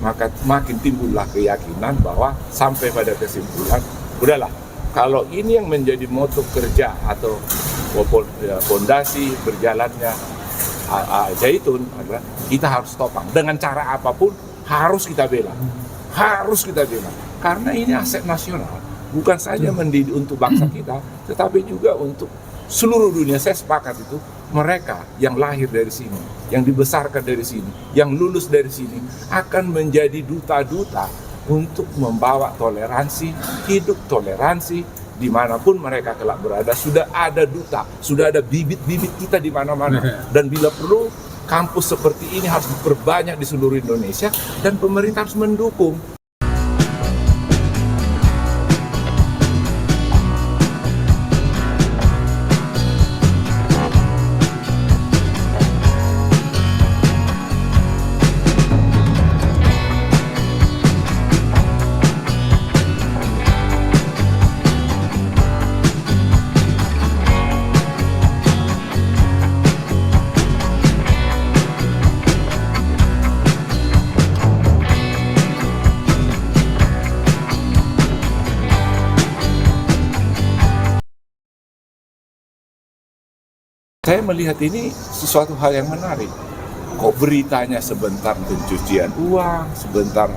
maka makin timbullah keyakinan bahwa sampai pada kesimpulan, udahlah, kalau ini yang menjadi moto kerja atau fondasi berjalannya Al-Zaitun adalah kita harus topang dengan cara apapun, harus kita bela, karena ini aset nasional, bukan saja mendidik untuk bangsa kita, tetapi juga untuk seluruh dunia. Saya sepakat itu, mereka yang lahir dari sini, yang dibesarkan dari sini, yang lulus dari sini akan menjadi duta-duta untuk membawa toleransi, hidup toleransi dimanapun mereka kelak berada. Sudah ada duta, sudah ada bibit-bibit kita di mana-mana, dan bila perlu kampus seperti ini harus diperbanyak di seluruh Indonesia dan pemerintah harus mendukung. Saya melihat ini sesuatu hal yang menarik. Kok beritanya sebentar pencucian uang, sebentar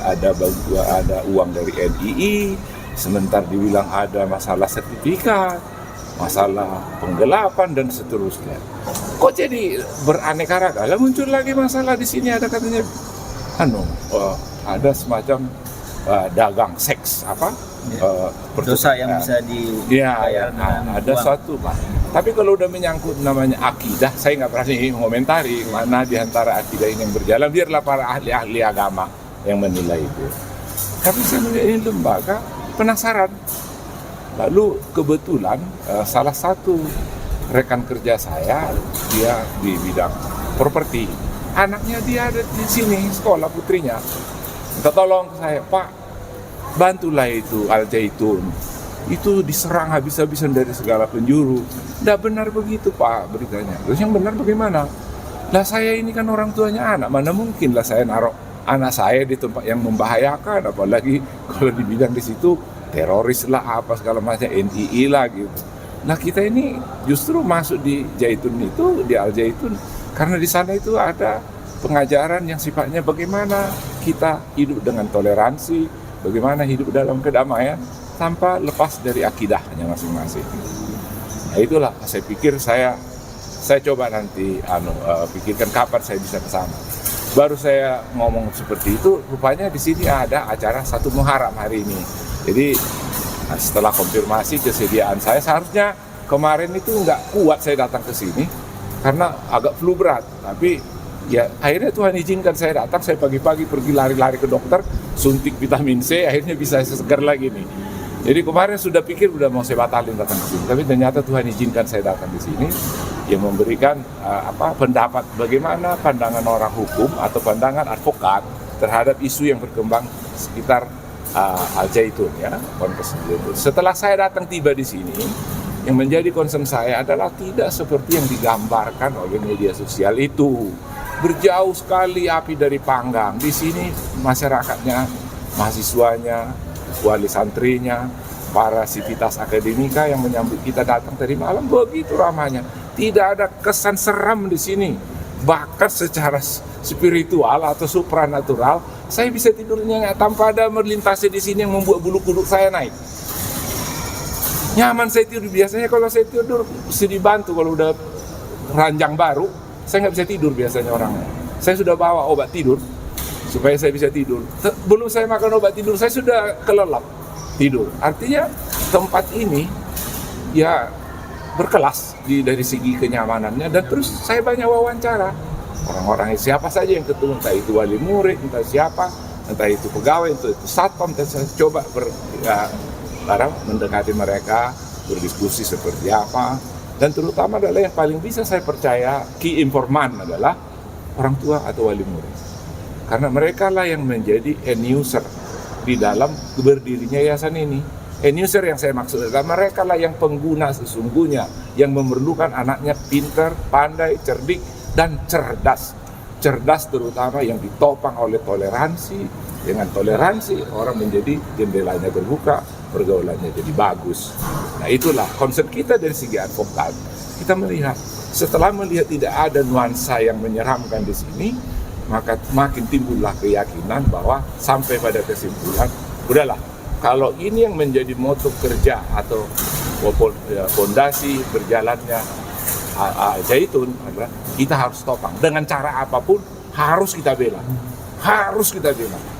ada uang dari NII, sebentar dibilang ada masalah sertifikat, masalah penggelapan dan seterusnya. Kok jadi beraneka ragam? Lalu muncul lagi masalah di sini, ada katanya ada semacam dagang seks dosa yang bisa dibayar ada uang. Satu Pak. Tapi kalau udah menyangkut namanya akidah, saya nggak berani mengomentari mana di antara akidah ini yang berjalan, biarlah para ahli-ahli agama yang menilai itu. Tapi saya melihat ini lembaga penasaran. Lalu kebetulan salah satu rekan kerja saya, dia di bidang properti, anaknya dia ada di sini sekolah, putrinya minta tolong ke saya, Pak, bantulah itu Al-Zaitun, itu diserang habis-habisan dari segala penjuru. Nggak benar begitu Pak beritanya. Terus yang benar bagaimana? Lah saya ini kan orang tuanya anak, mana mungkin lah saya naruh anak saya di tempat yang membahayakan, apalagi kalau dibilang di situ teroris lah apa segala macam, NII lah gitu. Nah kita ini justru masuk di Zaitun itu, di Al-Zaitun, karena di sana itu ada pengajaran yang sifatnya bagaimana kita hidup dengan toleransi, bagaimana hidup dalam kedamaian tanpa lepas dari akidahnya masing-masing. Nah itulah, saya pikir saya coba nanti pikirkan kapan saya bisa ke sana. Baru saya ngomong seperti itu, rupanya di sini ada acara 1 Muharram hari ini. Jadi setelah konfirmasi kesediaan saya, seharusnya kemarin itu nggak kuat saya datang ke sini karena agak flu berat. Tapi ya akhirnya Tuhan izinkan saya datang, saya pagi-pagi pergi lari-lari ke dokter, suntik vitamin C, akhirnya bisa segar lagi nih. Jadi kemarin sudah pikir udah mau saya batalin datang ke sini, tapi ternyata Tuhan izinkan saya datang di sini, yang memberikan pendapat bagaimana pandangan orang hukum atau pandangan advokat terhadap isu yang berkembang sekitar Al-Zaitun ya, Ponpes Al-Zaitun. Setelah saya datang tiba di sini, yang menjadi concern saya adalah tidak seperti yang digambarkan oleh media sosial itu. Berjauh sekali api dari panggang. Di sini masyarakatnya, mahasiswanya, wali santrinya, para sivitas akademika yang menyambut kita datang tadi malam begitu ramahnya. Tidak ada kesan seram di sini. Bahkan secara spiritual atau supranatural, saya bisa tidur nyenyak tanpa ada melintasi di sini yang membuat bulu kuduk saya naik. Nyaman saya tidur. Biasanya kalau saya tidur mesti dibantu, kalau udah ranjang baru saya nggak bisa tidur biasanya orangnya. Saya sudah bawa obat tidur supaya saya bisa tidur. Belum saya makan obat tidur, saya sudah kelelap tidur. Artinya tempat ini ya berkelas dari segi kenyamanannya. Dan terus saya banyak wawancara orang-orang siapa saja yang ketemu, entah itu wali murid, entah siapa, entah itu pegawai, entah itu satpam, dan saya coba mendekati mereka, berdiskusi seperti apa. Dan terutama adalah yang paling bisa saya percaya, key informan adalah orang tua atau wali murid. Karena mereka lah yang menjadi end user di dalam berdirinya yayasan ini. End user yang saya maksud adalah mereka lah yang pengguna sesungguhnya, yang memerlukan anaknya pintar, pandai, cerdik, dan cerdas. cerdas terutama yang ditopang oleh toleransi. Dengan toleransi orang menjadi jendelanya terbuka, pergaulannya jadi bagus. Nah itulah konsep kita dari segi advokat. Kita melihat, setelah melihat tidak ada nuansa yang menyeramkan di sini, maka makin timbullah keyakinan bahwa sampai pada kesimpulan, udahlah, kalau ini yang menjadi moto kerja atau fondasi berjalannya Al-Zaitun adalah kita harus topang dengan cara apapun, harus kita bela,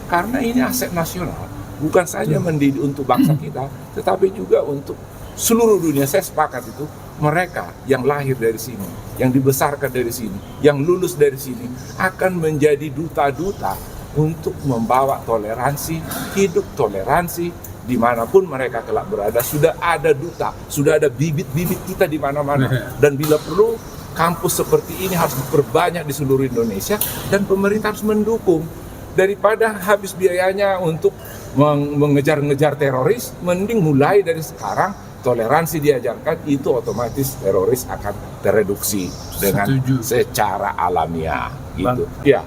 karena ini aset nasional, bukan saja mendidik untuk bangsa kita, tetapi juga untuk seluruh dunia. Saya sepakat itu, mereka yang lahir dari sini, yang dibesarkan dari sini, yang lulus dari sini akan menjadi duta-duta untuk membawa toleransi, hidup toleransi dimanapun mereka kelak berada. Sudah ada duta, sudah ada bibit-bibit kita di mana-mana, dan bila perlu kampus seperti ini harus diperbanyak di seluruh Indonesia, dan pemerintah harus mendukung. Daripada habis biayanya untuk mengejar-ngejar teroris, mending mulai dari sekarang toleransi diajarkan, itu otomatis teroris akan tereduksi dengan secara alamiah gitu. Ya,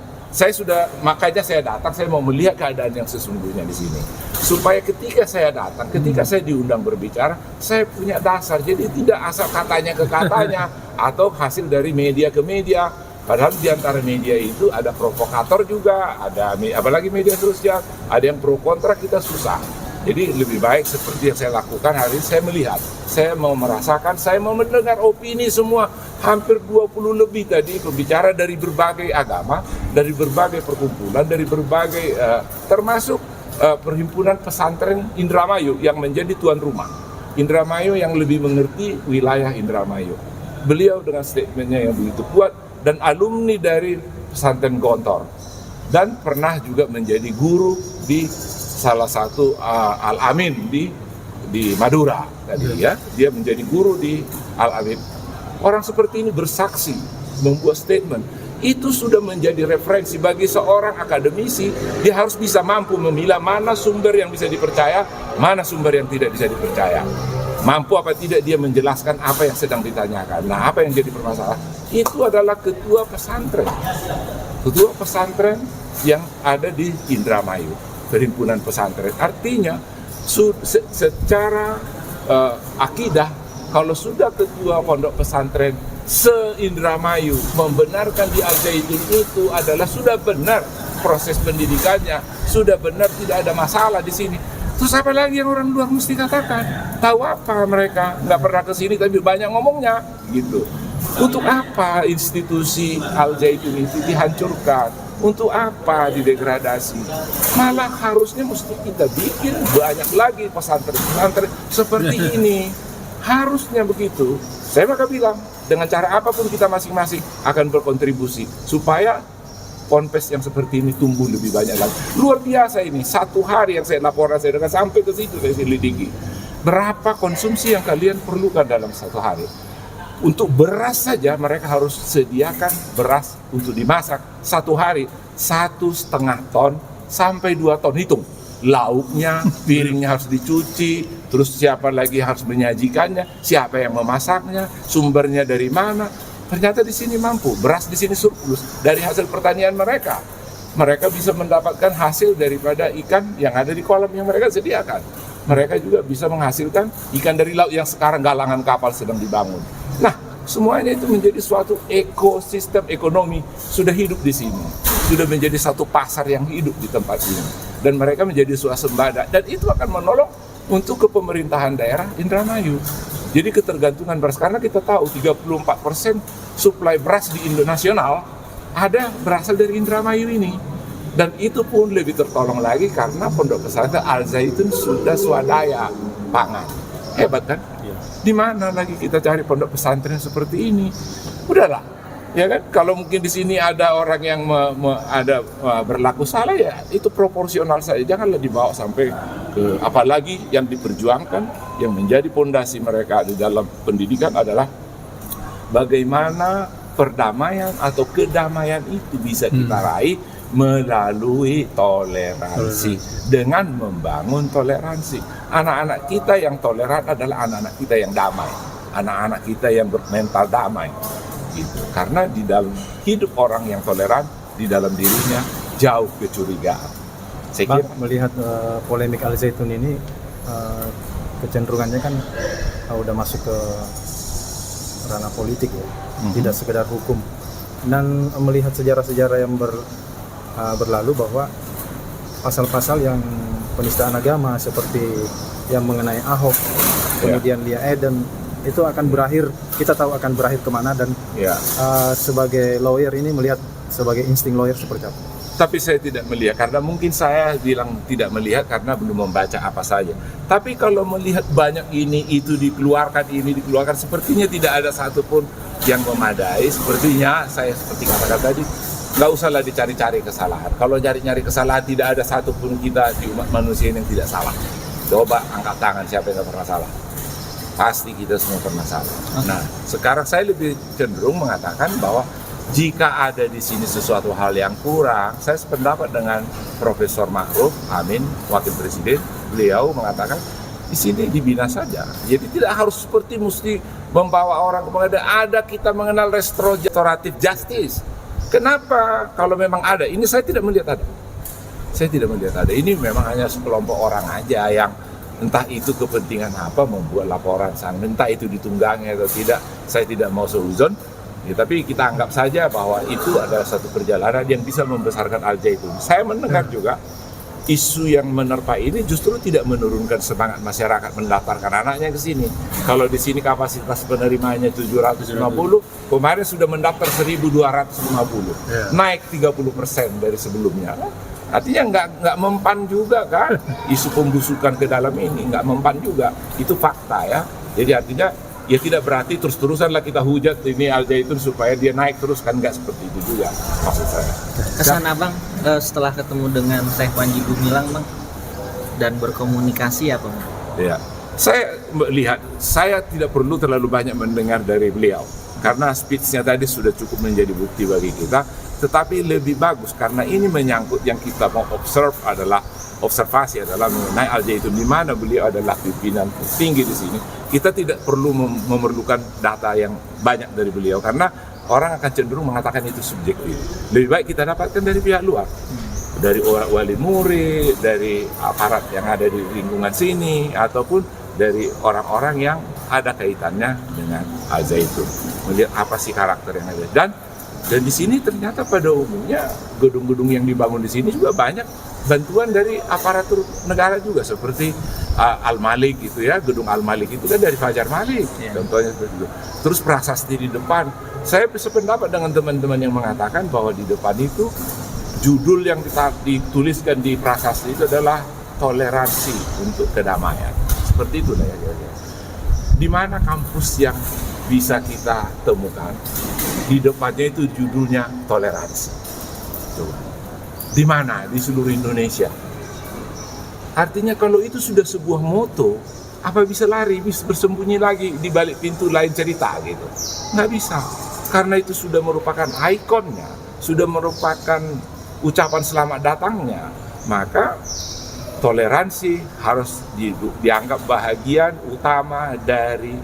makanya saya datang, saya mau melihat keadaan yang sesungguhnya di sini. Supaya ketika saya datang, ketika saya diundang berbicara, saya punya dasar. Jadi tidak asal katanya ke katanya atau hasil dari media ke media. Padahal di antara media itu ada provokator juga, ada apalagi media sosial, ada yang pro kontra, kita susah. Jadi lebih baik seperti yang saya lakukan hari ini, saya melihat, saya mau merasakan, saya mau mendengar opini semua, hampir 20 lebih tadi pembicara dari berbagai agama, dari berbagai perkumpulan, dari berbagai termasuk perhimpunan pesantren Indramayu yang menjadi tuan rumah. Indramayu yang lebih mengerti wilayah Indramayu. Beliau dengan statementnya yang begitu kuat, dan alumni dari pesantren Gontor, dan pernah juga menjadi guru di salah satu Al-Amin di Madura tadi ya, dia menjadi guru di Al-Amin. Orang seperti ini bersaksi, membuat statement, itu sudah menjadi referensi bagi seorang akademisi. Dia harus bisa mampu memilah mana sumber yang bisa dipercaya, mana sumber yang tidak bisa dipercaya. Mampu apa tidak dia menjelaskan apa yang sedang ditanyakan. Nah, apa yang jadi permasalahan? Itu adalah ketua pesantren yang ada di Indramayu, perhimpunan pesantren. Artinya secara akidah, kalau sudah ketua pondok pesantren se-Indramayu membenarkan di Al-Zaitun itu adalah sudah benar proses pendidikannya, sudah benar, tidak ada masalah di sini. Terus apa lagi yang orang luar mesti katakan? Tahu apa mereka? Nggak pernah ke sini tapi banyak ngomongnya gitu. Untuk apa institusi Al-Zaitun itu dihancurkan? Untuk apa didegradasi? Malah harusnya mesti kita bikin banyak lagi pesantren-pesantren seperti ini. Harusnya begitu. Saya maka bilang, dengan cara apapun kita masing-masing akan berkontribusi supaya ponpes yang seperti ini tumbuh lebih banyak lagi. Luar biasa ini, satu hari yang saya laporan, saya dengan sampai ke situ saya selidiki. Berapa konsumsi yang kalian perlukan dalam satu hari? Untuk beras saja mereka harus sediakan beras untuk dimasak satu hari 1,5 ton sampai 2 ton, hitung. Lauknya, piringnya harus dicuci, terus siapa lagi harus menyajikannya, siapa yang memasaknya, sumbernya dari mana. Ternyata di sini mampu, beras di sini surplus dari hasil pertanian mereka. Mereka bisa mendapatkan hasil daripada ikan yang ada di kolam yang mereka sediakan. Mereka juga bisa menghasilkan ikan dari laut yang sekarang galangan kapal sedang dibangun. Nah, semuanya itu menjadi suatu ekosistem ekonomi sudah hidup di sini. Sudah menjadi satu pasar yang hidup di tempat ini. Dan mereka menjadi swasembada. Dan itu akan menolong untuk kepemerintahan daerah Indramayu. Jadi ketergantungan beras, karena kita tahu 34% suplai beras di Indonesia ada berasal dari Indramayu ini. Dan itu pun lebih tertolong lagi karena pondok pesantren Al-Zaitun sudah swadaya pangan. Hebat kan? Ya. Di mana lagi kita cari pondok pesantren seperti ini? Udahlah, ya kan? Kalau mungkin di sini ada orang yang berlaku salah, ya itu proporsional saja. Janganlah dibawa sampai ke, apalagi yang diperjuangkan, yang menjadi pondasi mereka di dalam pendidikan adalah bagaimana perdamaian atau kedamaian itu bisa kita raih melalui toleransi, dengan membangun toleransi. Anak-anak kita yang toleran adalah anak-anak kita yang damai, anak-anak kita yang bermental damai gitu. Karena di dalam hidup orang yang toleran di dalam dirinya jauh kecurigaan. Saya Bang, kira melihat polemik Al Zaitun ini kecenderungannya kan udah masuk ke ranah politik ya, tidak sekedar hukum. Dan melihat sejarah-sejarah yang berlalu bahwa pasal-pasal yang penistaan agama seperti yang mengenai Ahok, kemudian Lia Eden, itu akan berakhir, kita tahu akan berakhir kemana, dan sebagai lawyer ini melihat sebagai insting lawyer seperti apa? Tapi saya tidak melihat, karena mungkin saya bilang tidak melihat karena belum membaca apa saja. Tapi kalau melihat banyak ini dikeluarkan, sepertinya tidak ada satupun yang memadai. Sepertinya saya seperti katakan tadi, nggak usahlah dicari-cari kesalahan. Kalau nyari-nyari kesalahan, tidak ada satupun kita di umat manusia yang tidak salah. Coba angkat tangan siapa yang nggak pernah salah. Pasti kita semua pernah salah. Nah, sekarang saya lebih cenderung mengatakan bahwa jika ada di sini sesuatu hal yang kurang, saya sependapat dengan Profesor Ma'ruf Amin, Wakil Presiden. Beliau mengatakan di sini dibina saja. Jadi tidak harus seperti mesti membawa orang ke pengadilan. Ada, kita mengenal restoratif justice. Kenapa? Kalau memang ada, ini saya tidak melihat ada. Saya tidak melihat ada. Ini memang hanya sekelompok orang aja yang entah itu kepentingan apa membuat laporan sang, entah itu ditunggangi atau tidak. Saya tidak mau seuzon. Ya, tapi kita anggap saja bahwa itu adalah satu perjalanan yang bisa membesarkan Al Zaitun. Saya mendengar juga isu yang menerpa ini justru tidak menurunkan semangat masyarakat mendaftarkan anaknya ke sini. Kalau di sini kapasitas penerimanya 750, kemarin sudah mendaftar 1.250, naik 30% dari sebelumnya. Artinya nggak mempan juga kan, isu pembusukan ke dalam ini nggak mempan juga, itu fakta ya. Jadi artinya ya tidak berarti terus-terusan lah kita hujat ini Al Zaitun supaya dia naik terus, kan nggak seperti itu juga maksud saya. Kesan abang setelah ketemu dengan Syekh Panji Gumilang bang dan berkomunikasi apa bang? Ya, saya melihat saya tidak perlu terlalu banyak mendengar dari beliau karena speech-nya tadi sudah cukup menjadi bukti bagi kita. Tetapi lebih bagus karena ini menyangkut yang kita mau observasi adalah mengenai Al Zaitun, di mana beliau adalah pimpinan tinggi di sini. Kita tidak perlu memerlukan data yang banyak dari beliau karena orang akan cenderung mengatakan itu subjektif. Lebih baik kita dapatkan dari pihak luar, dari wali murid, dari aparat yang ada di lingkungan sini, ataupun dari orang-orang yang ada kaitannya dengan Al Zaitun. Melihat apa sih karakter yang ada. Dan di sini ternyata pada umumnya gedung-gedung yang dibangun di sini juga banyak bantuan dari aparatur negara juga, seperti Al-Malik gitu ya, gedung Al-Malik itu kan dari Fajar Malik, contohnya seperti itu. Terus prasasti di depan, saya sependapat dengan teman-teman yang mengatakan bahwa di depan itu judul yang dituliskan di prasasti itu adalah toleransi untuk kedamaian, seperti itu lah ya. Di mana kampus yang bisa kita temukan di depannya itu judulnya toleransi? Coba. Di mana? Di seluruh Indonesia. Artinya kalau itu sudah sebuah moto, apa bisa lari, bisa bersembunyi lagi di balik pintu lain cerita gitu? Nggak bisa. Karena itu sudah merupakan ikonnya, sudah merupakan ucapan selamat datangnya, maka toleransi harus dianggap bahagian utama dari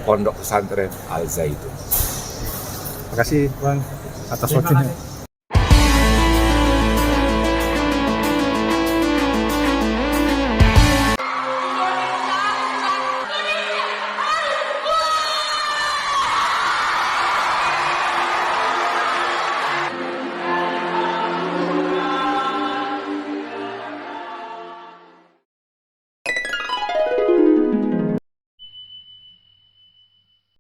Pondok Pesantren Al Zaitun. Terima kasih Bang atas waktunya.